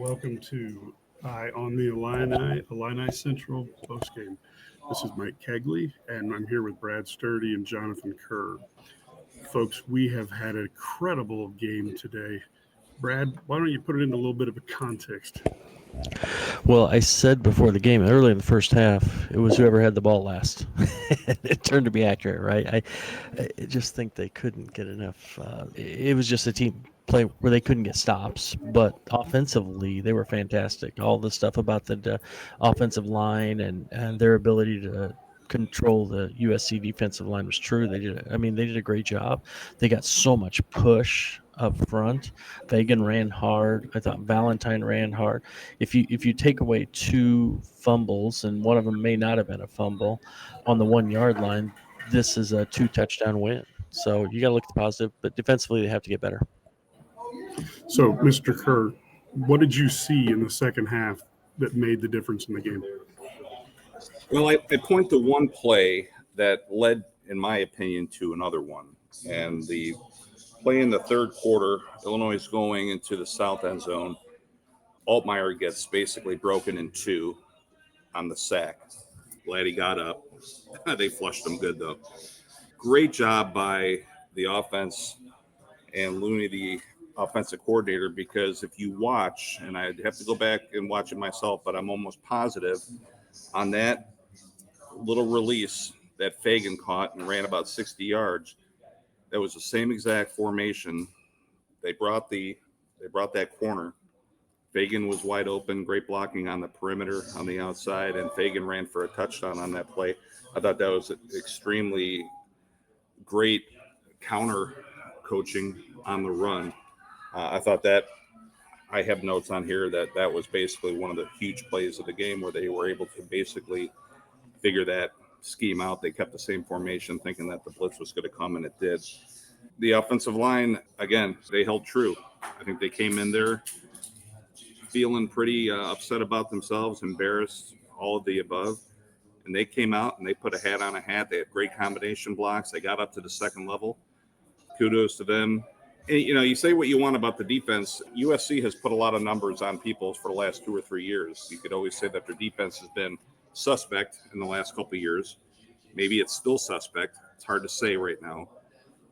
welcome to Eye on the IlliniCentral postgame. This is Mike Cagley, and I'm here with Brad Sturdy and Jonathan Kerr. Folks, we have had an incredible game today. Brad, why don't you put it into a little bit of a context? Well, I said before the game, early in the first half, it was whoever had the ball last. It turned to be accurate, right? I just think they couldn't get enough. It was just a team play where they couldn't get stops, but offensively, they were fantastic. All the stuff about the offensive line and their ability to control the USC defensive line was true. They did a great job. They got so much push up front. Fagan ran hard. I thought Valentine ran hard. If you take away two fumbles, and one of them may not have been a fumble, on the 1 yard line, this is a 2-touchdown win. So you got to look at the positive, but defensively they have to get better. So, Mr. Kerr, what did you see in the second half that made the difference in the game? Well, I point to one play that led, in my opinion, to another one. And the play in the third quarter, Illinois is going into the south end zone. Altmaier gets basically broken in two on the sack. Glad he got up. They flushed him good, though. Great job by the offense and Looney, the offensive coordinator, because if you watch, and I'd have to go back and watch it myself, but I'm almost positive on that little release that Fagan caught and ran about 60 yards, that was the same exact formation. They brought that corner. Fagan was wide open, great blocking on the perimeter on the outside, and Fagan ran for a touchdown on that play. I thought that was extremely great counter coaching on the run. I thought that I have notes on here that was basically one of the huge plays of the game where they were able to basically figure that scheme out. They kept the same formation thinking that the blitz was going to come, and it did. The offensive line, again, they held true. I think they came in there feeling pretty upset about themselves, embarrassed, all of the above. And they came out and they put a hat on a hat. They had great combination blocks. They got up to the second level. Kudos to them. And, you say what you want about the defense. USC has put a lot of numbers on people for the last 2 or 3 years. You could always say that their defense has been suspect in the last couple of years. Maybe it's still suspect. It's hard to say right now.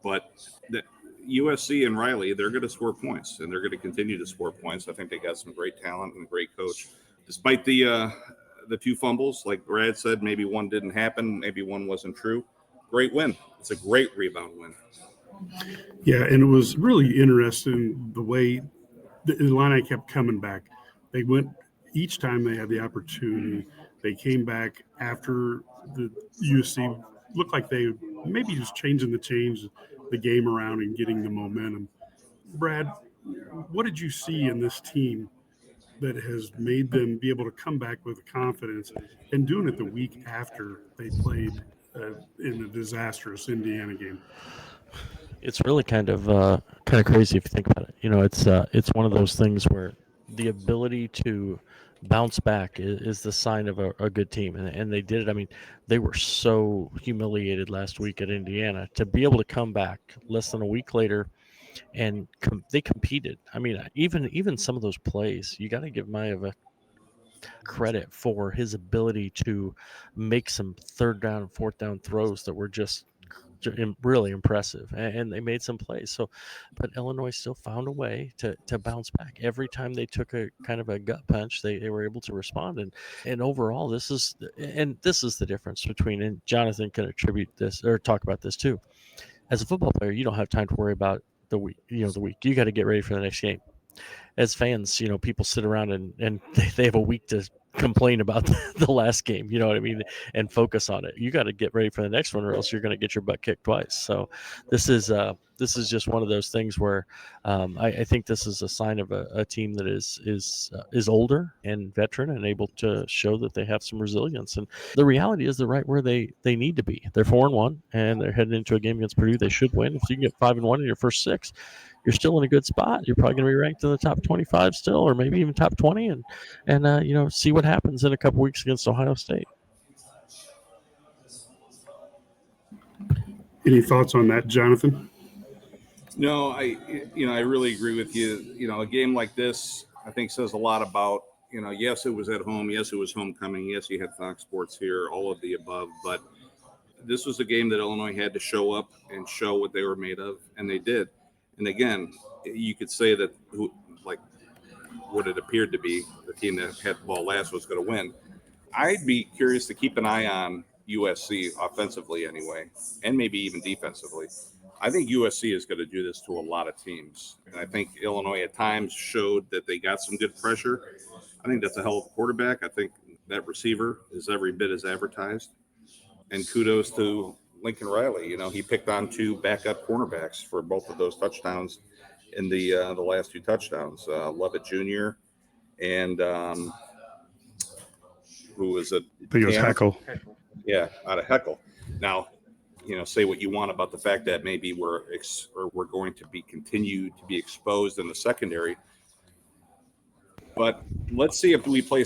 But the USC and Riley, they're going to score points, and they're going to continue to score points. I think they got some great talent and a great coach. Despite the two fumbles, like Brad said, maybe one didn't happen, maybe one wasn't true. Great win. It's a great rebound win. Yeah, and it was really interesting the way the Illini kept coming back. They went each time they had the opportunity. They came back after the USC looked like they maybe just change the game around and getting the momentum. Brad, what did you see in this team that has made them be able to come back with confidence and doing it the week after they played in a disastrous Indiana game? It's really kind of crazy if you think about it. It's one of those things where the ability to bounce back is the sign of a good team, and they did it. I mean, they were so humiliated last week at Indiana. To be able to come back less than a week later and they competed. I mean, even some of those plays, you got to give Maeva credit for his ability to make some third down and fourth down throws that were just really impressive, and they made some plays. So, but Illinois still found a way to bounce back. Every time they took a kind of a gut punch, they were able to respond. And overall, this is the difference between, and Jonathan can attribute this or talk about this too. As a football player, you don't have time to worry about the week. You got to get ready for the next game. As fans, people sit around and they have a week to complain about the last game, you know what I mean, and focus on it. You got to get ready for the next one, or else you're going to get your butt kicked twice. So this is just one of those things where I think this is a sign of a team that is older and veteran and able to show that they have some resilience. And the reality is they're right where they need to be. They're 4-1, and they're heading into a game against Purdue. They should win. If you can get 5-1 in your first 6, you're still in a good spot. You're probably going to be ranked in the top 25 still, or maybe even top 20, and see what happens in a couple weeks against Ohio State. Any thoughts on that, Jonathan? No, I really agree with you. A game like this, I think says a lot about, yes, it was at home. Yes, it was homecoming. Yes, you had Fox Sports here, all of the above. But this was a game that Illinois had to show up and show what they were made of, and they did. And again, you could say that what it appeared to be, the team that had the ball last was going to win. I'd be curious to keep an eye on USC offensively anyway, and maybe even defensively. I think USC is going to do this to a lot of teams. And I think Illinois at times showed that they got some good pressure. I think that's a hell of a quarterback. I think that receiver is every bit as advertised. And kudos to Lincoln Riley. He picked on 2 backup cornerbacks for both of those touchdowns in the last 2 touchdowns. Lovett Jr. and who was it? I think it was Heckle. Yeah, out of Heckle. Now, say what you want about the fact that maybe we're going to be continued to be exposed in the secondary. But let's see if we play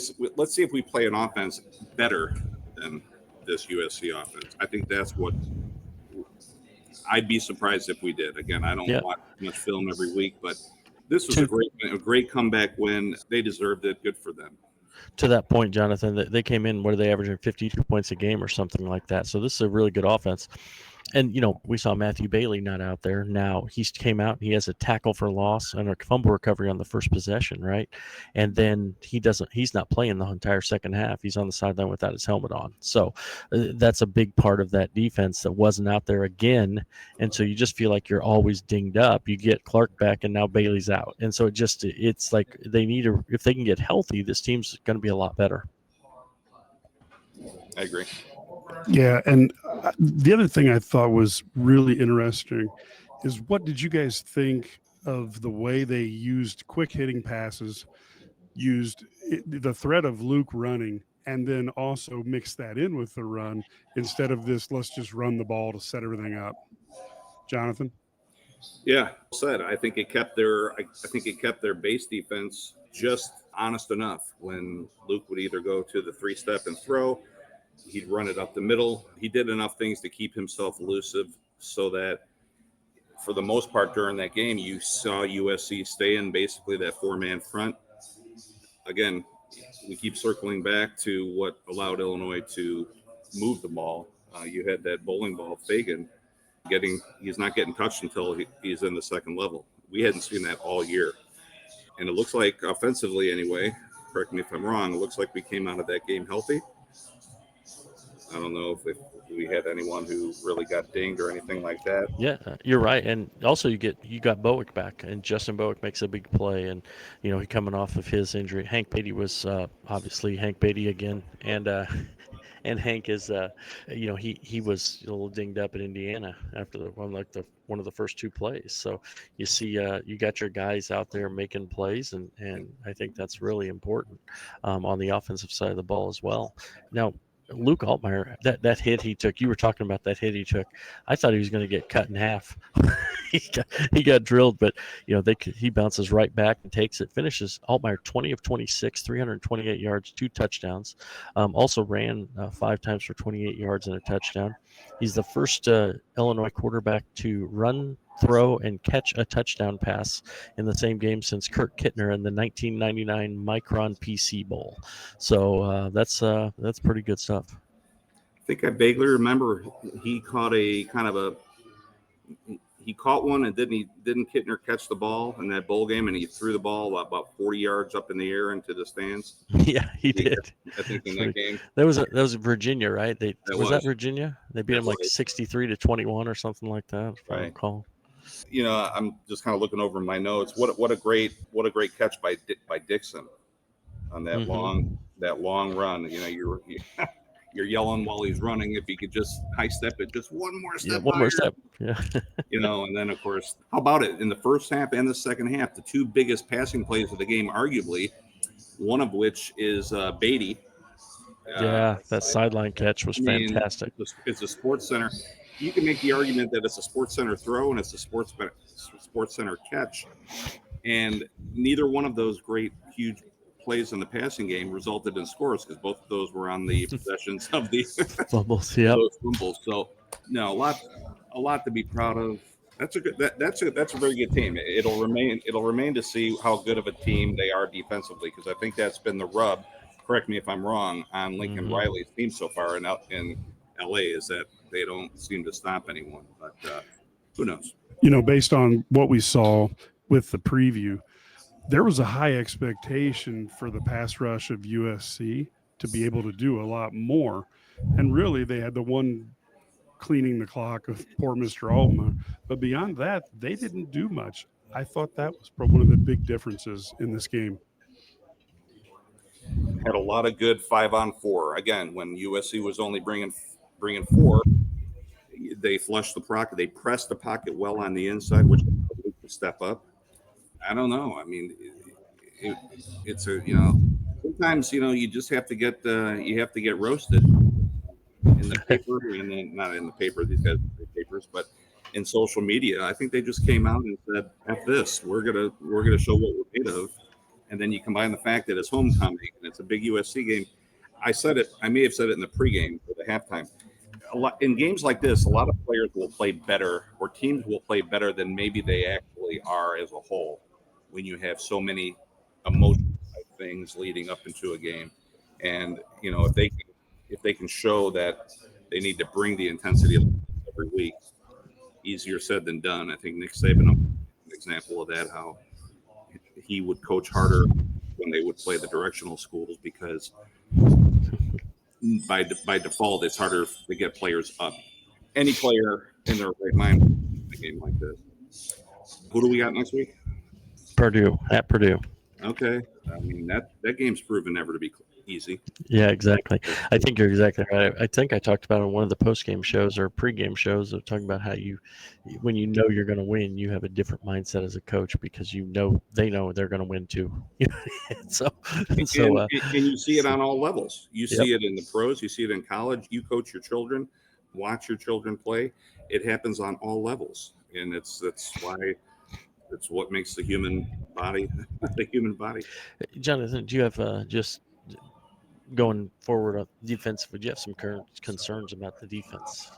an offense better than this USC offense. I think that's what I'd be surprised if we did. Again, I don't watch much film every week, but this was a great comeback win. They deserved it. Good for them. To that point, Jonathan, they came in, what are they averaging, 52 points a game or something like that. So this is a really good offense. And, we saw Matthew Bailey not out there. Now he came out, he has a tackle for loss and a fumble recovery on the first possession, right? And then he's not playing the entire second half. He's on the sideline without his helmet on. So that's a big part of that defense that wasn't out there again. And so you just feel like you're always dinged up. You get Clark back and now Bailey's out. And so it's like if they can get healthy, this team's going to be a lot better. I agree. Yeah, and the other thing I thought was really interesting is, what did you guys think of the way they used quick hitting passes, used the threat of Luke running, and then also mixed that in with the run instead of this, let's just run the ball to set everything up? Jonathan? Yeah, said. I think it kept their base defense just honest enough. When Luke would either go to the 3-step and throw, he'd run it up the middle. He did enough things to keep himself elusive so that for the most part during that game, you saw USC stay in basically that 4-man front. Again, we keep circling back to what allowed Illinois to move the ball. You had that bowling ball, Fagan, he's not getting touched until he's in the second level. We hadn't seen that all year. And it looks like offensively anyway, correct me if I'm wrong, it looks like we came out of that game healthy. I don't know if we had anyone who really got dinged or anything like that. Yeah, you're right. And also you got Bowick back, and Justin Bowick makes a big play. And, he coming off of his injury. Hank Beatty was obviously Hank Beatty again. And Hank is, he was a little dinged up at Indiana after one of the first 2 plays. So you see, you got your guys out there making plays, and I think that's really important on the offensive side of the ball as well. Now, Luke Altmaier, that hit he took, you were talking about that hit he took. I thought he was going to get cut in half. he got drilled, but he bounces right back and takes it, finishes. Altmaier 20 of 26, 328 yards, 2 touchdowns. Also ran 5 times for 28 yards and a touchdown. He's the first Illinois quarterback to run, throw, and catch a touchdown pass in the same game since Kurt Kittner in the 1999 Micron PC Bowl. So that's pretty good stuff. I think I vaguely remember he caught one, and didn't Kittner catch the ball in that bowl game, and he threw the ball about 40 yards up in the air into the stands. Yeah, he did. I think in that game. That was Virginia, right? Was that Virginia? They beat him like 63-21 or something like that, if I recall. I'm just kind of looking over my notes. What a great catch by Dixon on that long run. You're yelling while he's running. If he could just high step it, just one more step. One more step. Yeah. And then of course, how about it in the first half and the second half? The 2 biggest passing plays of the game, arguably, one of which is Beatty. That sideline catch was fantastic. It's a Sports Center. You can make the argument that it's a Sports Center throw and it's a Sports Center catch, and neither one of those great, huge plays in the passing game resulted in scores because both of those were on the possessions of the fumbles. Yeah, those fumbles. So, no, a lot to be proud of. That's a very good team. It'll remain to see how good of a team they are defensively, because I think that's been the rub. Correct me if I'm wrong on Lincoln Riley's team so far in LA, is that they don't seem to stop anyone. But who knows? Based on what we saw with the preview, there was a high expectation for the pass rush of USC to be able to do a lot more. And really, they had the one cleaning the clock of poor Mr. Altman. But beyond that, they didn't do much. I thought that was probably one of the big differences in this game. Had a lot of good 5-on-4. Again, when USC was only bringing 4, they flushed the pocket. They pressed the pocket well on the inside, which to step up. I don't know. I mean, it's a sometimes you just have to get roasted in the paper, and then not in the paper, these guys papers, but in social media. I think they just came out and said, "F this, we're gonna show what we're made of." And then you combine the fact that it's homecoming and it's a big USC game. I may have said it in the pregame or the halftime. In games like this, a lot of players will play better, or teams will play better than maybe they actually are as a whole, when you have so many emotional things leading up into a game. And if they can show that they need to bring the intensity every week, easier said than done. I think Nick Saban is an example of that, how he would coach harder when they would play the directional schools, because by default, it's harder to get players up. Any player in their right mind in a game like this. Who do we got next week? Purdue, at Purdue. Okay. I mean, that game's proven never to be easy. Yeah, exactly. I think you're exactly right. I think I talked about it on one of the post-game shows or pre-game shows of talking about how when you know you're going to win, you have a different mindset as a coach, because they know they're going to win too. And you see it on all levels. You see it in the pros. You see it in college. You coach your children, watch your children play. It happens on all levels, and that's why it's what makes the human body the human body. Jonathan, do you have just going forward defensively, do you have some concerns about the defense?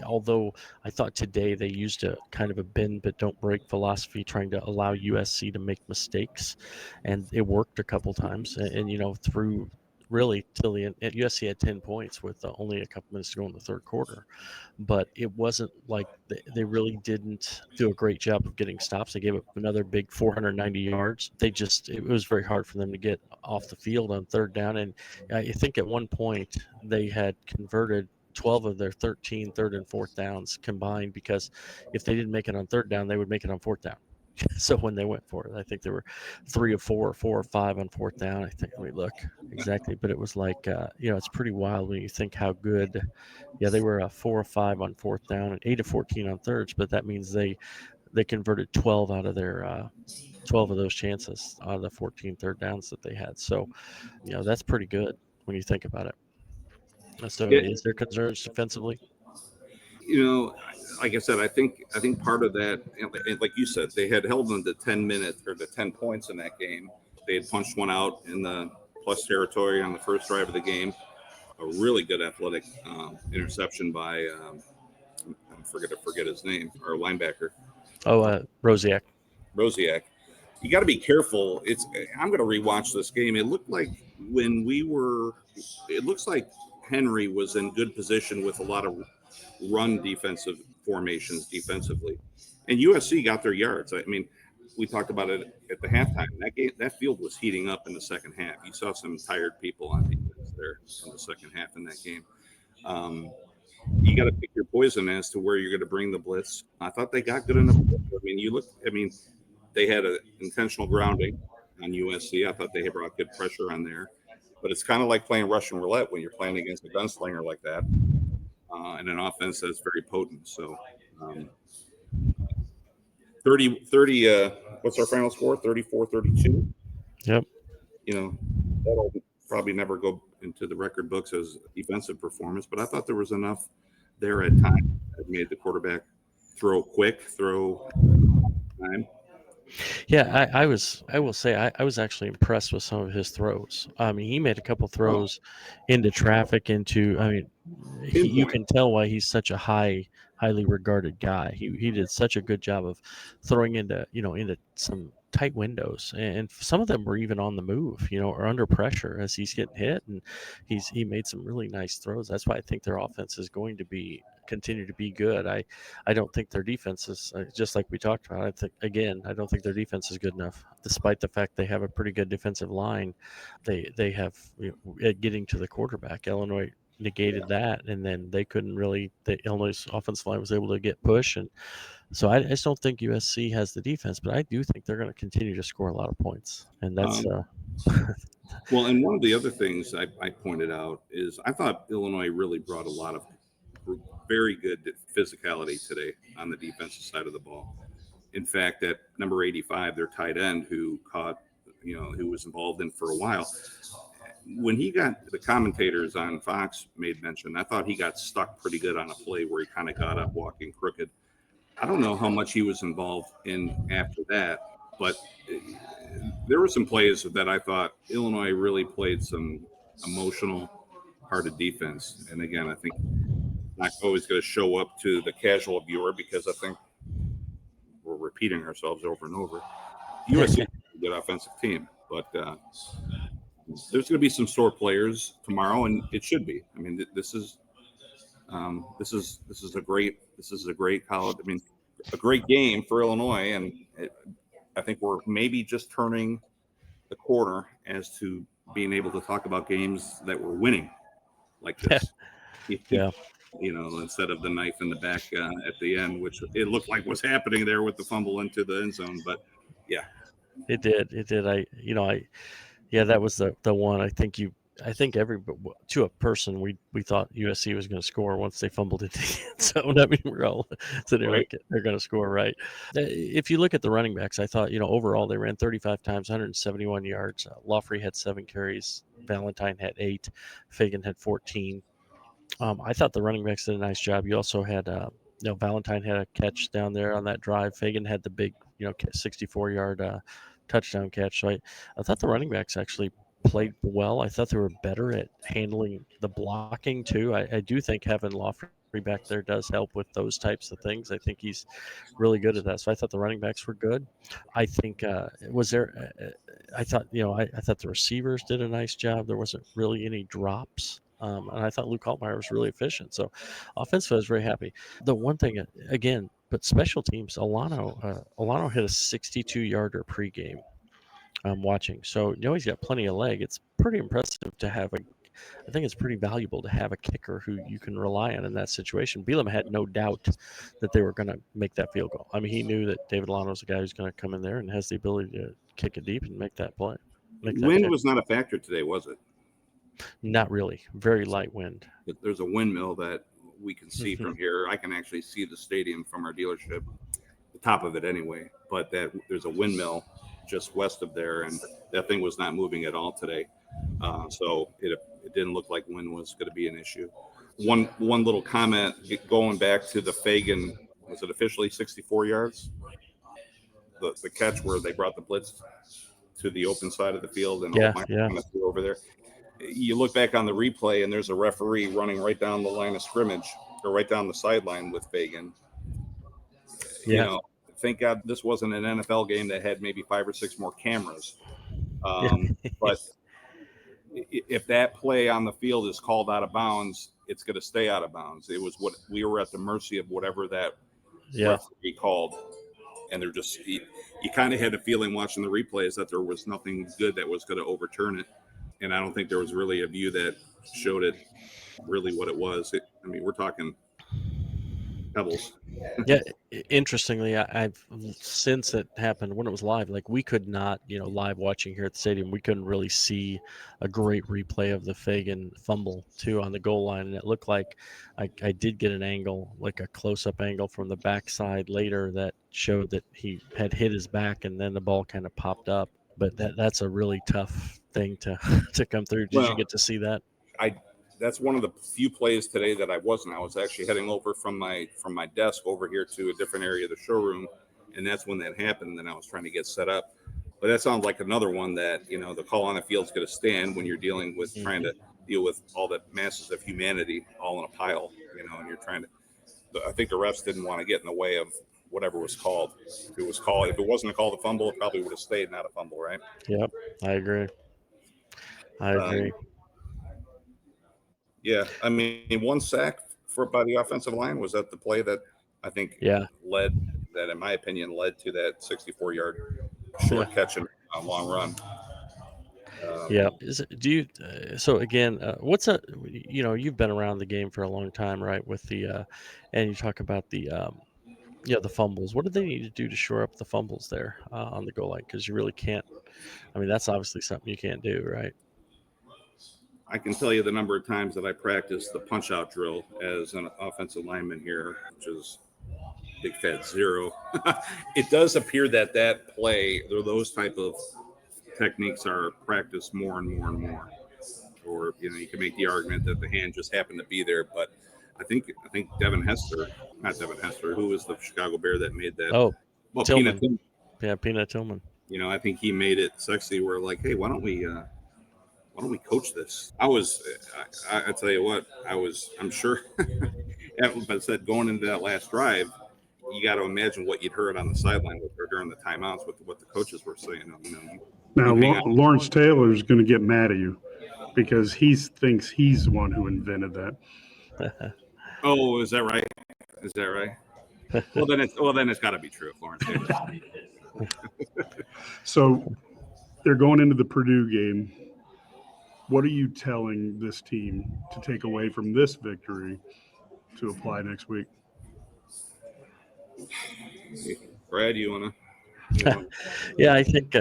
Although I thought today they used a kind of a bend but don't break philosophy, trying to allow USC to make mistakes, and it worked a couple times. And through really till the end, USC had 10 points with only a couple minutes to go in the third quarter. But it wasn't like they really didn't do a great job of getting stops. They gave up another big 490 yards. It was very hard for them to get off the field on third down. And I think at one point they had converted 12 of their 13 third and fourth downs combined, because if they didn't make it on third down, they would make it on fourth down. So when they went for it, I think they were 3 of 4, 4 or 5 on fourth down. I think, let me look exactly, but it was like, it's pretty wild when you think how good. Yeah, they were 4 or 5 on fourth down and 8 of 14 on thirds, but that means they converted 12 out of their 12 of those chances out of the 14 third downs that they had. So, that's pretty good when you think about it. So, is there concerns defensively? Like I said, I think part of that, like you said, they had held them to 10 minutes or to 10 points in that game. They had punched one out in the plus territory on the first drive of the game. A really good athletic interception by I forget his name, our linebacker. Rosiak. You got to be careful. I'm going to rewatch this game. It looked like it looks like Henry was in good position with a lot of run defensive formations defensively, and USC got their yards. I mean, we talked about it at the halftime. That field was heating up in the second half. You saw some tired people on defense there in the second half in that game. You got to pick your poison as to where you're going to bring the blitz. I thought they got good enough. They had an intentional grounding on USC. I thought they brought good pressure on there, but it's kind of like playing Russian roulette when you're playing against a gunslinger like that. And an offense that's very potent. So 30, what's our final score? 34-32. Yep. That'll probably never go into the record books as defensive performance, but I thought there was enough there at times that made the quarterback throw time. Yeah, I will say I was actually impressed with some of his throws. I mean, he made a couple throws into traffic, you can tell why he's such a high highly regarded guy. He did such a good job of throwing into some tight windows, and some of them were even on the move, or under pressure as he's getting hit, and he made some really nice throws. That's why I think their offense is going to continue to be good. I don't think their defense is, just like we talked about. I don't think their defense is good enough, despite the fact they have a pretty good defensive line. They have, at getting to the quarterback, Illinois negated that, and then they couldn't really. The Illinois offensive line was able to get push, and so I just don't think USC has the defense, but I do think they're going to continue to score a lot of points, and that's. Well, and one of the other things I pointed out is I thought Illinois really brought a lot of very good physicality today on the defensive side of the ball. In fact, at number 85, their tight end who was involved in for a while, when he got, the commentators on Fox made mention, I thought he got stuck pretty good on a play where he kind of got up walking crooked. I don't know how much he was involved in after that, but there were some plays that I thought Illinois really played some emotional part of defense. And again, I think not always going to show up to the casual viewer because I think we're repeating ourselves over and over. USC is a good offensive team, but there's going to be some sore players tomorrow, and it should be. I mean, this is a great college. I mean, a great game for Illinois, and I think we're maybe just turning the corner as to being able to talk about games that we're winning like this. Yeah. Instead of the knife in the back at the end, which it looked like was happening there with the fumble into the end zone. But yeah, it did. That was the one. I think to a person, we thought USC was going to score once they fumbled into the end zone. I mean, we're all sitting there like they're going to score, right? If you look at the running backs, I thought, overall they ran 35 times, 171 yards. Lawfrey had 7 carries. Valentine had 8. Fagan had 14. I thought the running backs did a nice job. You also had, Valentine had a catch down there on that drive. Fagan had the big, 64-yard touchdown catch. So I thought the running backs actually played well. I thought they were better at handling the blocking too. I do think having Lawfrey back there does help with those types of things. I think he's really good at that. So I thought the running backs were good. I think I thought the receivers did a nice job. There wasn't really any drops. And I thought Luke Altmaier was really efficient. So offensive, I was very happy. The one thing, again, but special teams, Alano hit a 62-yarder pregame. I'm watching. So he's got plenty of leg. It's pretty impressive to have I think it's pretty valuable to have a kicker who you can rely on in that situation. Bielema had no doubt that they were going to make that field goal. I mean, he knew that David Alano was the guy who's going to come in there and has the ability to kick it deep and make that play. Wind was not a factor today, was it? Not really. Very light wind. There's a windmill that we can see from here. I can actually see the stadium from our dealership, the top of it anyway. But there's a windmill just west of there, and that thing was not moving at all today. So it didn't look like wind was going to be an issue. One little comment going back to the Fagan, was it officially 64 yards? The catch where they brought the blitz to the open side of the field and over there. You look back on the replay and there's a referee running right down the line of scrimmage or right down the sideline with Fagan. Thank God this wasn't an NFL game that had maybe 5 or 6 more cameras. But if that play on the field is called out of bounds, it's going to stay out of bounds. It was what we were at the mercy of whatever that referee called. And they're just, you kind of had a feeling watching the replays that there was nothing good that was going to overturn it. And I don't think there was really a view that showed it really what it was. We're talking pebbles. Yeah, interestingly, I've since it happened when it was live, like we could not, live watching here at the stadium, we couldn't really see a great replay of the Fagan fumble too on the goal line, and it looked like I did get an angle, like a close-up angle from the backside later that showed that he had hit his back and then the ball kind of popped up. But that's a really tough thing to come through. Did you get to see that? That's one of the few plays today that I wasn't. I was actually heading over from my desk over here to a different area of the showroom, and that's when that happened. And I was trying to get set up. But that sounds like another one that, the call on the field's going to stand when you're dealing with trying to deal with all the masses of humanity all in a pile, and you're trying to I think the refs didn't want to get in the way of whatever was called. If it wasn't called a fumble, it probably would have stayed not a fumble, right? Yep, I agree. I agree. Yeah, I mean, one sack by the offensive line was at the play that I think Yeah. in my opinion, led to that 64-yard short catch and a long run. Yeah. So again, you've been around the game for a long time, right? With the, and you talk about the fumbles. What do they need to do to shore up the fumbles there on the goal line? Because you really can't. I mean, that's obviously something you can't do, right? I can tell you the number of times that I practiced the punch-out drill as an offensive lineman here, which is big fat 0. It does appear that play, those type of techniques are practiced more and more and more. Or you can make the argument that the hand just happened to be there, but I think not Devin Hester, who was the Chicago Bear that made that? Oh, Tillman. Tillman. Yeah, Peanut Tillman. I think he made it sexy. Where like, hey, why don't we coach this? I tell you what, I'm sure. But I said going into that last drive, you got to imagine what you'd heard on the sideline or during the timeouts with what the coaches were saying. Now, Lawrence Taylor is going to get mad at you because he thinks he's the one who invented that. Oh, is that right? Well, then it's got to be true if Lawrence Taylor. So they're going into the Purdue game. What are you telling this team to take away from this victory to apply next week? Brad, you want to? Yeah, I think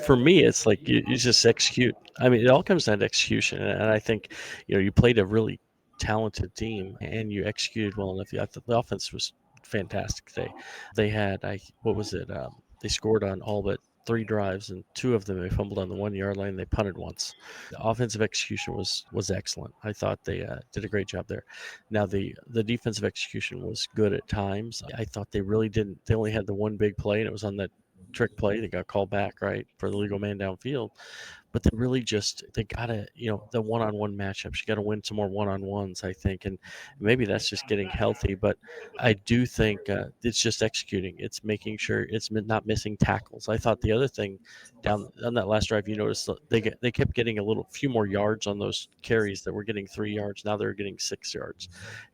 for me, it's like you just execute. I mean, it all comes down to execution, and I think you played a really talented team and you executed well enough. I thought the offense was fantastic today. They had what was it? They scored on all but 3 drives, and 2 of them they fumbled on the 1-yard line. They punted once. The offensive execution was excellent. I thought they did a great job there. Now the defensive execution was good at times. I thought they really didn't. They only had the one big play, and it was on that trick play. They got called back, right, for the legal man downfield. But they really they gotta, the one-on-one matchups. You got to win some more one-on-ones, I think, and maybe that's just getting healthy. But I do think it's just executing. It's making sure it's not missing tackles. I thought the other thing down on that last drive, you noticed they kept getting few more yards on those carries that were getting 3 yards. Now they're getting 6 yards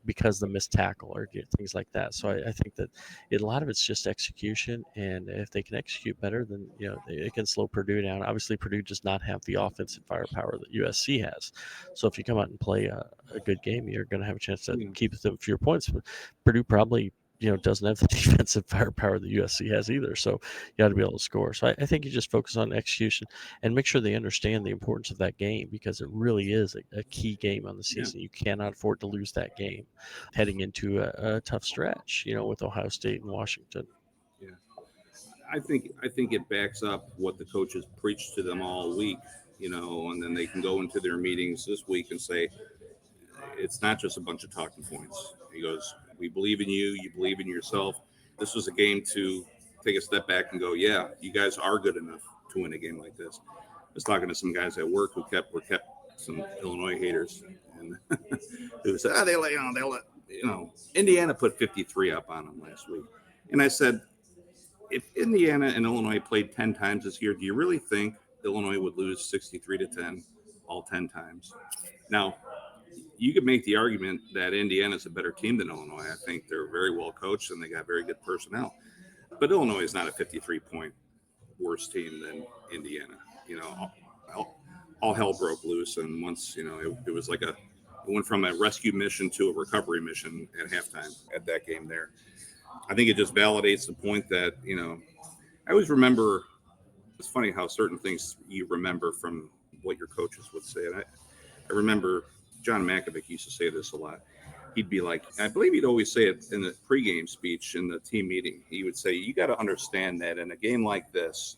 because the missed tackle or things like that. So I think that a lot of it's just execution, and if they can execute better, then it can slow Purdue down. Obviously, Purdue does not have the offensive firepower that USC has. So if you come out and play a good game, you're going to have a chance to keep them fewer points. But Purdue probably doesn't have the defensive firepower that USC has either. So you got to be able to score. So I think you just focus on execution and make sure they understand the importance of that game, because it really is a key game on the season. You cannot afford to lose that game heading into a tough stretch, with Ohio State and Washington. Yeah. I think it backs up what the coaches preach to them all week, and then they can go into their meetings this week and say, it's not just a bunch of talking points. He goes, we believe in you. You believe in yourself. This was a game to take a step back and go, yeah, you guys are good enough to win a game like this. I was talking to some guys at work who kept some Illinois haters, and who said, Indiana put 53 up on them last week. And I said, if Indiana and Illinois played 10 times this year, do you really think Illinois would lose 63-10 all 10 times? Now, you could make the argument that Indiana is a better team than Illinois. I think they're very well coached and they got very good personnel. But Illinois is not a 53-point worse team than Indiana. All hell broke loose, and once it was like it went from a rescue mission to a recovery mission at halftime at that game there. I think it just validates the point that I always remember. It's funny how certain things you remember from what your coaches would say, and I remember John Makovic used to say this a lot. He'd be like, I believe he'd always say it in the pregame speech in the team meeting. He would say, you got to understand that in a game like this,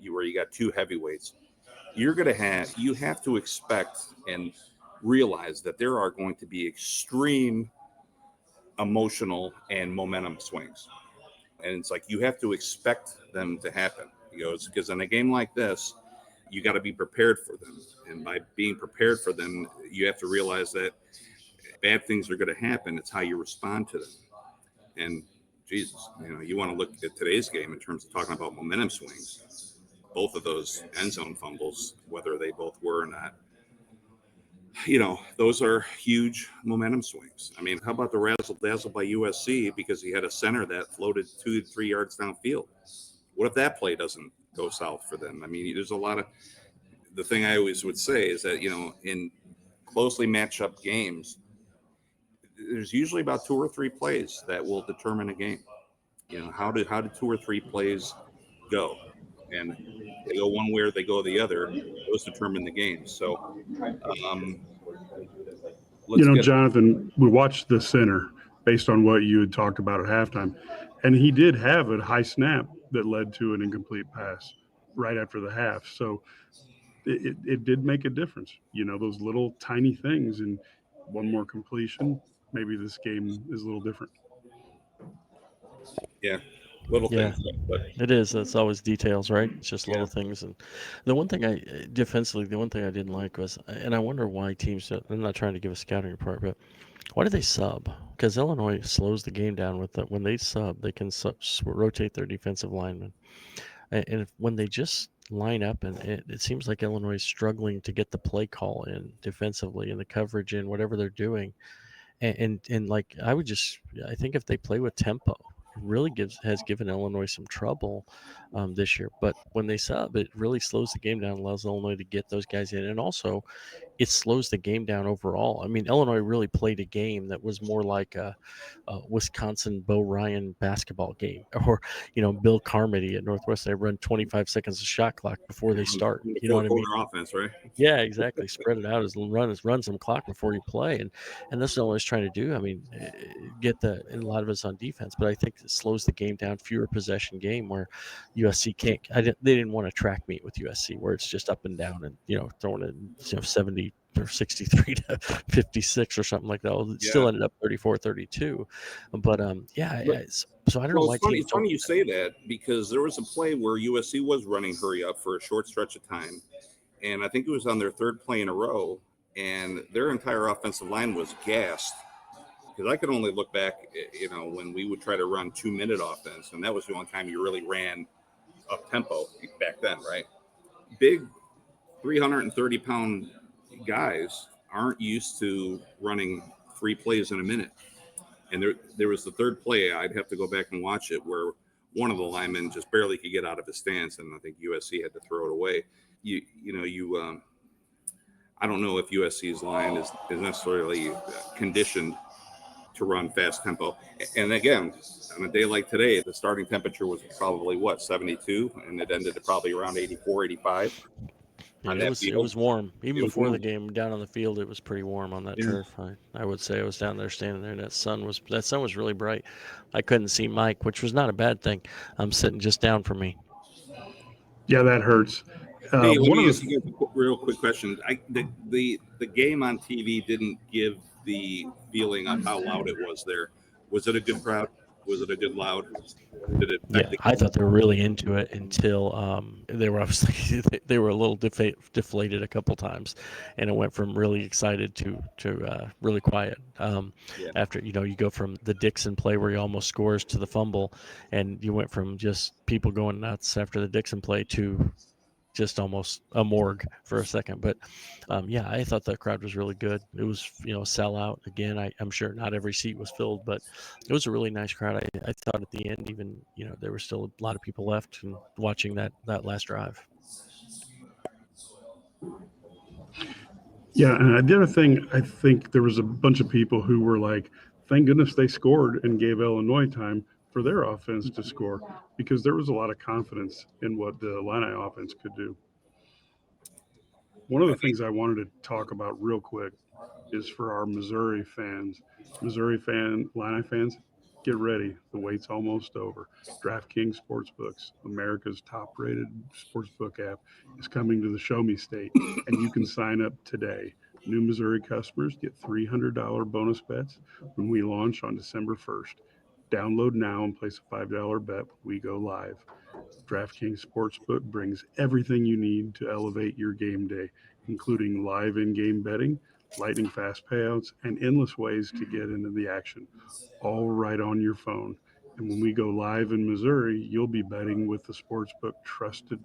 where you got 2 heavyweights, you have to expect and realize that there are going to be extreme emotional and momentum swings. And it's like, you have to expect them to happen. He goes, because in a game like this, you got to be prepared for them. And by being prepared for them, you have to realize that bad things are going to happen. It's how you respond to them. And Jesus, you want to look at today's game in terms of talking about momentum swings. Both of those end zone fumbles, whether they both were or not, those are huge momentum swings. I mean, how about the razzle dazzle by USC because he had a center that floated 2 to 3 yards downfield? What if that play doesn't go south for them? I mean, there's a lot of the thing I always would say is that, in closely matched up games, there's usually about 2 or 3 plays that will determine a game. How did 2 or 3 plays go? And they go one way or they go the other. Those determine the game. So, Jonathan, we watched the center based on what you had talked about at halftime, and he did have a high snap that led to an incomplete pass right after the half. So it did make a difference. Those little tiny things, and one more completion, maybe this game is a little different. Yeah. Little things, but it is. It's always details, right? It's just little things. And the one thing defensively, the one thing I didn't like was, and I wonder why teams, I'm not trying to give a scouting report, but why do they sub? Because Illinois slows the game down with that. When they sub, they can rotate their defensive linemen. And when they just line up, and it seems like Illinois is struggling to get the play call in defensively and the coverage in whatever they're doing. And like I think if they play with tempo, it really has given Illinois some trouble this year. But when they sub, it really slows the game down, allows Illinois to get those guys in, and also it slows the game down overall. I mean, Illinois really played a game that was more like a Wisconsin Bo Ryan basketball game, or Bill Carmody at Northwestern. They run 25 seconds of shot clock before they start. The You know what I mean? Offense, right? Yeah, exactly. Spread it out, run some clock before you play, and that's what Illinois is trying to do. I mean, and a lot of it's on defense, but I think it slows the game down. Fewer possession game where USC can't. They didn't want to track meet with USC where it's just up and down and throwing it 70 or 63 to 56 or something like that. Well, it still ended up 34-32, but so I don't know why. It's funny you say that because there was a play where USC was running hurry up for a short stretch of time. And I think it was on their 3rd play in a row, and their entire offensive line was gassed. Because I could only look back, when we would try to run 2-minute offense, and that was the only time you really ran up tempo back then, right? Big 330-pound guys aren't used to running 3 plays in a minute. And there was the 3rd play, I'd have to go back and watch it, where one of the linemen just barely could get out of his stance, and I think USC had to throw it away. I don't know if USC's line is necessarily conditioned to run fast tempo. And again, on a day like today, the starting temperature was probably 72, and it ended at probably around 84, 85. Yeah, it was warm. Even before the game, down on the field, it was pretty warm on that turf. I would say I was down there standing there, and that sun was really bright. I couldn't see Mike, which was not a bad thing. I'm sitting just down from me. Yeah, that hurts. Hey, let me ask you a real quick question. The game on TV didn't give the feeling of how loud it was there. Was it a good crowd? Was it a good loud? Did it? Yeah, I thought they were really into it until they were obviously they were a little deflated a couple times, and it went from really excited to really quiet. After you go from the Dixon play where he almost scores to the fumble, and you went from just people going nuts after the Dixon play to just almost a morgue for a second. But I thought the crowd was really good. It was sellout again. I'm sure not every seat was filled, but it was a really nice crowd. I thought at the end, even there were still a lot of people left and watching that last drive. Yeah, and the other thing, I think there was a bunch of people who were like, thank goodness they scored and gave Illinois time for their offense to score, because there was a lot of confidence in what the Illini offense could do. One of the things I wanted to talk about real quick is for our Illini fans, get ready. The wait's almost over. DraftKings Sportsbooks, America's top-rated sportsbook app, is coming to the Show Me State, and you can sign up today. New Missouri customers get $300 bonus bets when we launch on December 1st. Download now and place a $5 bet when we go live. DraftKings Sportsbook brings everything you need to elevate your game day, including live in-game betting, lightning fast payouts, and endless ways to get into the action, all right on your phone. And when we go live in Missouri, you'll be betting with the sportsbook trusted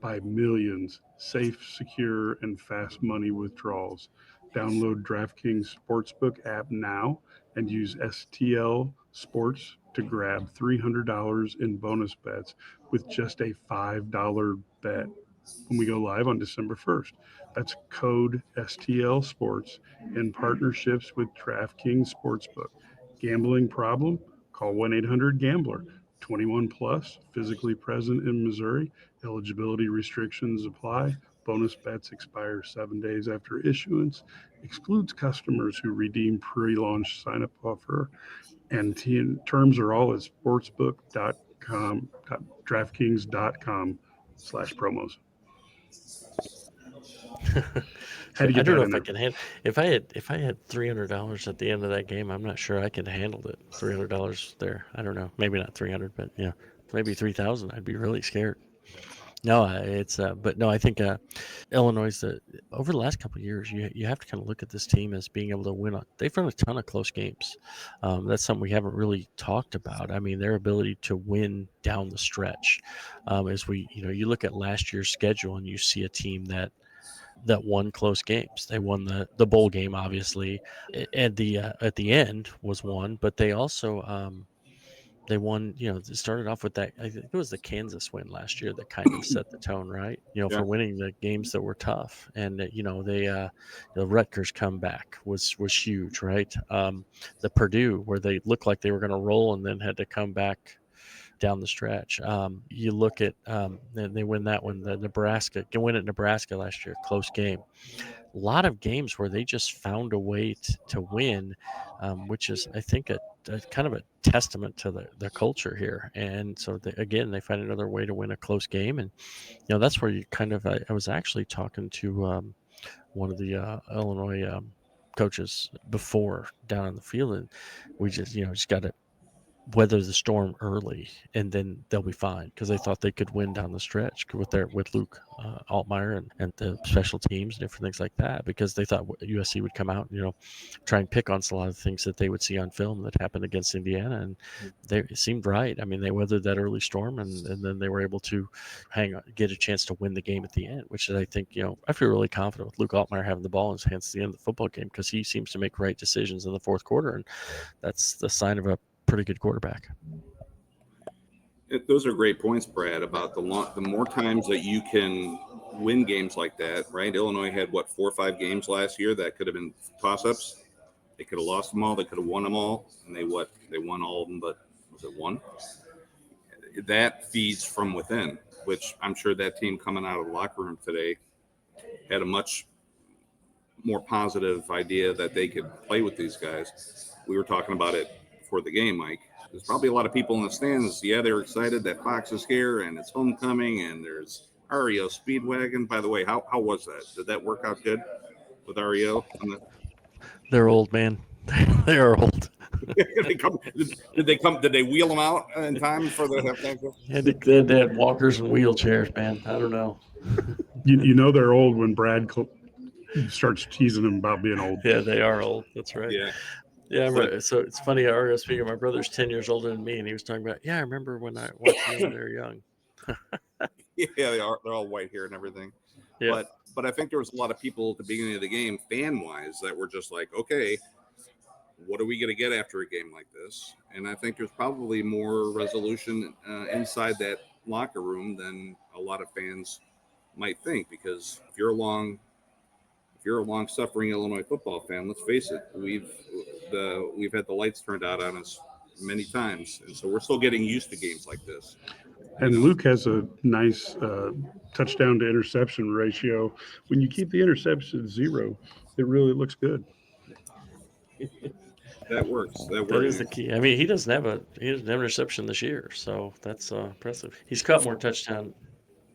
by millions, safe, secure, and fast money withdrawals. Download DraftKings Sportsbook app now and use STL Sports to grab $300 in bonus bets with just a $5 bet when we go live on December 1st. That's code STL Sports in partnerships with DraftKings Sportsbook. Gambling problem? Call 1-800-GAMBLER. 21 plus, physically present in Missouri. Eligibility restrictions apply. Bonus bets expire 7 days after issuance. Excludes customers who redeem pre-launch sign-up offer. And terms are all at sportsbook.com, DraftKings.com/promos. Had to I get don't that know in if I there. can handle. If I had $300 at the end of that game, I'm not sure I could handle it. $300 there. I don't know. Maybe not 300, but yeah, maybe 3,000. I'd be really scared. No, it's but no, I think Illinois. Over the last couple of years, you have to kind of look at this team as being able to win. They've run a ton of close games. That's something we haven't really talked about. I mean, their ability to win down the stretch. As you look at last year's schedule and you see a team that won close games. They won the bowl game, obviously, at the end was one, but they also they won. They started off with that. I think it was the Kansas win last year that kind of set the tone, right? Yeah. For winning the games that were tough, and they the Rutgers comeback was huge, right? The Purdue where they looked like they were going to roll and then had to come back down the stretch. You look at and they win that one. The Nebraska can win at Nebraska last year, close game. A lot of games where they just found a way to win, which is I think a kind of a testament to the culture here. And so they find another way to win a close game, and that's where you kind of. I was actually talking to one of the Illinois coaches before down on the field, and we just got to weather the storm early, and then they'll be fine because they thought they could win down the stretch with Luke Altmaier and the special teams and different things like that, because they thought USC would come out and try and pick on a lot of things that they would see on film that happened against Indiana, and it seemed right. I mean, they weathered that early storm, and then they were able to get a chance to win the game at the end, which is, I think, I feel really confident with Luke Altmaier having the ball in his hands at the end of the football game, because he seems to make right decisions in the fourth quarter, and that's the sign of a pretty good quarterback. Those are great points, Brad, about the more times that you can win games like that, right? Illinois had 4 or 5 games last year that could have been toss-ups. They could have lost them all. They could have won them all, and they won all of them, but was it one? That feeds from within, which I'm sure that team coming out of the locker room today had a much more positive idea that they could play with these guys. We were talking about it for the game, Mike. There's probably a lot of people in the stands. Yeah, they're excited that Fox is here and it's homecoming, and there's REO Speedwagon. By the way, how was that? Did that work out good with REO? They're old, man. They are old. Did they wheel them out in time for the halftime show? Yeah, they had walkers and wheelchairs, man. I don't know. They're old when Brad starts teasing them about being old. Yeah, they are old. That's right. Yeah. So it's funny. Speaking, my brother's 10 years older than me, and he was talking about, I remember when I watched them when they were young. Yeah, they are. They're all white hair and everything. Yeah. But I think there was a lot of people at the beginning of the game, fan-wise, that were just like, okay, what are we going to get after a game like this? And I think there's probably more resolution inside that locker room than a lot of fans might think, because if you're a long-suffering Illinois football fan, let's face it, we've had the lights turned out on us many times, and so we're still getting used to games like this. And Luke has a nice touchdown to interception ratio. When you keep the interception 0, it really looks good. That works. That is the key. I mean, he doesn't have an interception this year, so that's impressive. He's caught more touchdown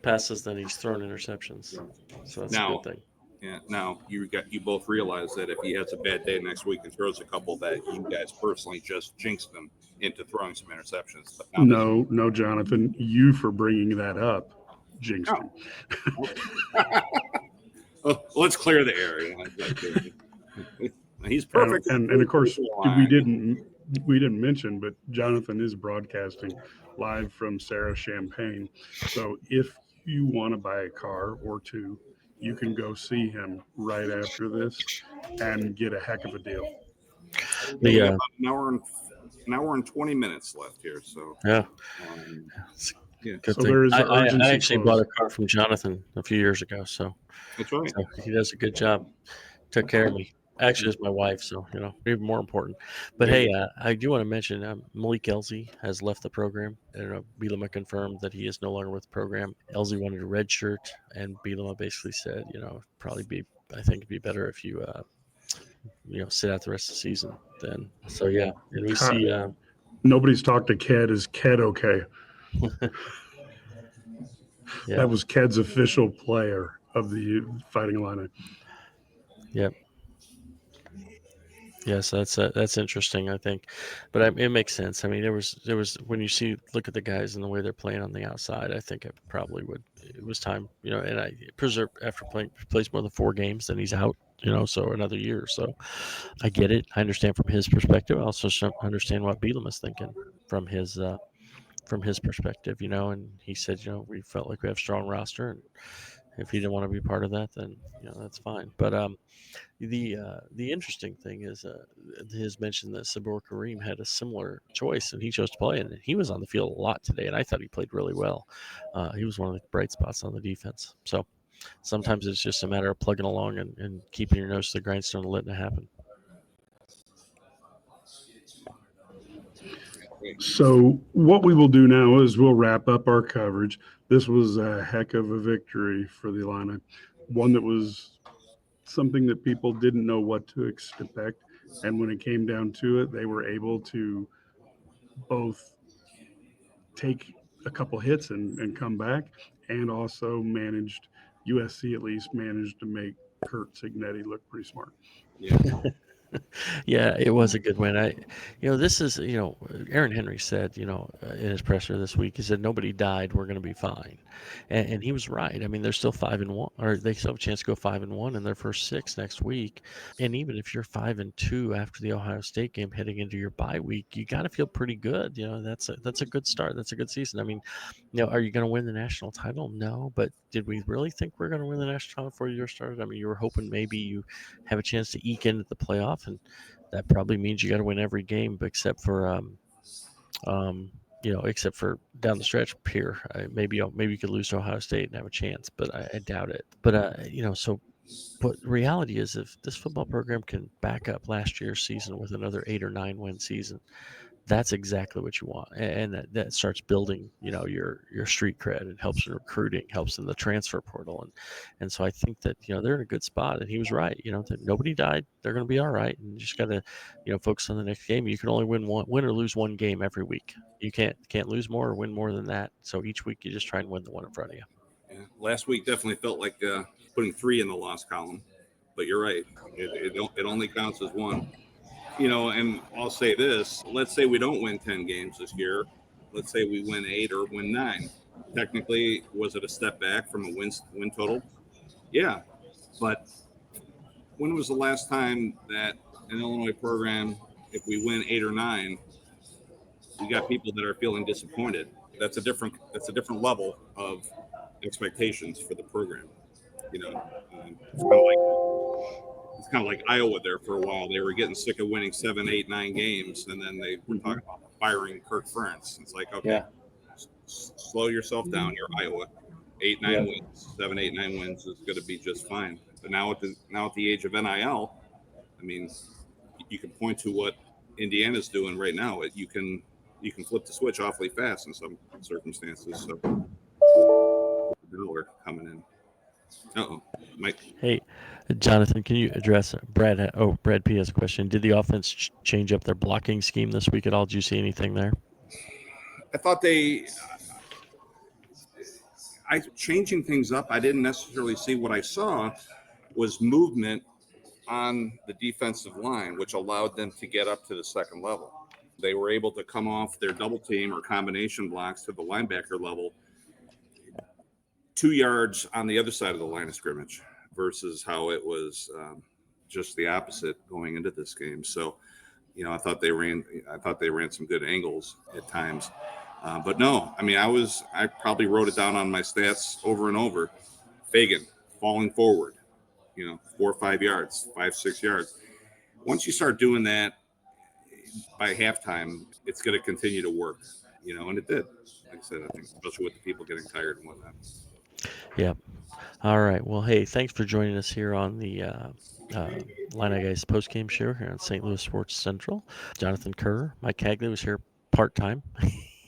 passes than he's thrown interceptions, so that's a good thing. Yeah. Now you both realize that if he has a bad day next week and throws a couple, that you guys personally just jinxed him into throwing some interceptions. But no, Jonathan, you for bringing that up jinxed him. Let's clear the area. He's perfect. And of course, we didn't mention, but Jonathan is broadcasting live from Sarah Champagne. So if you want to buy a car or two, you can go see him right after this and get a heck of a deal. We got about an hour and 20 minutes left here. So yeah. Good so there is I actually bought a car from Jonathan a few years ago. So that's right. So he does a good job. Took care of me. Actually, it's my wife, so even more important. But hey, I do want to mention Malik Elzy has left the program. Bielema confirmed that he is no longer with the program. Elzy wanted a red shirt, and Bielema basically said, I think it'd be better if you, sit out the rest of the season. Then, so yeah, and we see. Nobody's talked to Ked. Is Ked okay? Yeah. That was Ked's official player of the Fighting Illini. Yep. Yes, that's interesting, I think, but it makes sense. I mean, there was when you look at the guys and the way they're playing on the outside, I think it probably it was time, and I preserve after plays more than 4 games, then he's out, so another year. So I get it. I understand from his perspective. I also understand what Bielema's thinking from his perspective, and he said, we felt like we have a strong roster, and if he didn't want to be part of that, then that's fine. But the interesting thing is his mention that Sabor Kareem had a similar choice and he chose to play, and he was on the field a lot today, and I thought he played really well. He was one of the bright spots on the defense. So sometimes it's just a matter of plugging along and keeping your nose to the grindstone and letting it happen. So what we will do now is we'll wrap up our coverage. This was a heck of a victory for the Illini, one that was something that people didn't know what to expect. And when it came down to it, they were able to both take a couple hits and come back, and also USC at least managed to make Kurt Cignetti look pretty smart. Yeah. Yeah, it was a good win. This is, Aaron Henry said, in his presser this week, he said, nobody died. We're going to be fine. And he was right. I mean, they're still 5-1, or they still have a chance to go 5-1 in their first 6 next week. And even if you're 5-2 after the Ohio State game heading into your bye week, you got to feel pretty good. That's a good start. That's a good season. I mean, are you going to win the national title? No, but did we really think we're going to win the national title before the year started? I mean, you were hoping maybe you have a chance to eke into the playoff, and that probably means you got to win every game, except for except for down the stretch here. Maybe you could lose to Ohio State and have a chance, but I doubt it. But but reality is, if this football program can back up last year's season with another 8 or 9 win season, that's exactly what you want, and that starts building, your street cred. It helps in recruiting, helps in the transfer portal, and so I think that they're in a good spot. And he was right, that nobody died. They're going to be all right, and you just got to focus on the next game. You can only win or lose one game every week. You can't lose more or win more than that. So each week you just try and win the one in front of you. Yeah. Last week definitely felt like putting 3 in the loss column, but you're right. It only counts as 1. And I'll say this, let's say we don't win 10 games this year. Let's say we win 8 or win 9. Technically, was it a step back from a win total? Yeah. But when was the last time that an Illinois program, if we win 8 or 9, we got people that are feeling disappointed? That's a different level of expectations for the program. It's kind of like Iowa there for a while. They were getting sick of winning 7, 8, 9 games, and then they were talking about firing Kirk Ferentz. It's like, okay, slow yourself down. You're Iowa. 8, 9 wins, 7, 8, 9 wins is going to be just fine. But now at the age of NIL, I mean, you can point to what Indiana's doing right now. You can flip the switch awfully fast in some circumstances. So the dollar coming in. Mike. Hey, Jonathan, can you address Brad? Brad P has a question. Did the offense change up their blocking scheme this week at all? Did you see anything there? I thought changing things up. I didn't necessarily see. What I saw was movement on the defensive line, which allowed them to get up to the second level. They were able to come off their double team or combination blocks to the linebacker level 2 yards on the other side of the line of scrimmage versus how it was just the opposite going into this game. So, I thought they ran some good angles at times. But no, I mean, I probably wrote it down on my stats over and over. Fagan falling forward, 4 or 5 yards, 5, 6 yards. Once you start doing that by halftime, it's going to continue to work, and it did. Like I said, I think especially with the people getting tired and whatnot. Yeah. All right. Well, hey, thanks for joining us here on the Illini Guys postgame show here on St. Louis Sports Central. Jonathan Kerr, Mike Cagley was here part-time.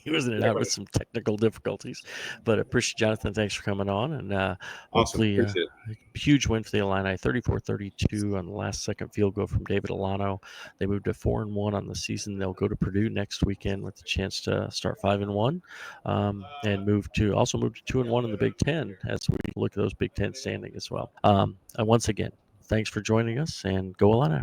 He was in and out with some technical difficulties, but I appreciate Jonathan. Thanks for coming on, and Awesome. hopefully Appreciate a huge win for the Illini, 34-32 on the last second field goal from David Alano. They moved to 4-1 on the season. They'll go to Purdue next weekend with the chance to start 5-1, and move to 2-1 in the Big Ten as we look at those Big Ten standing as well. And once again, thanks for joining us, and go Illini.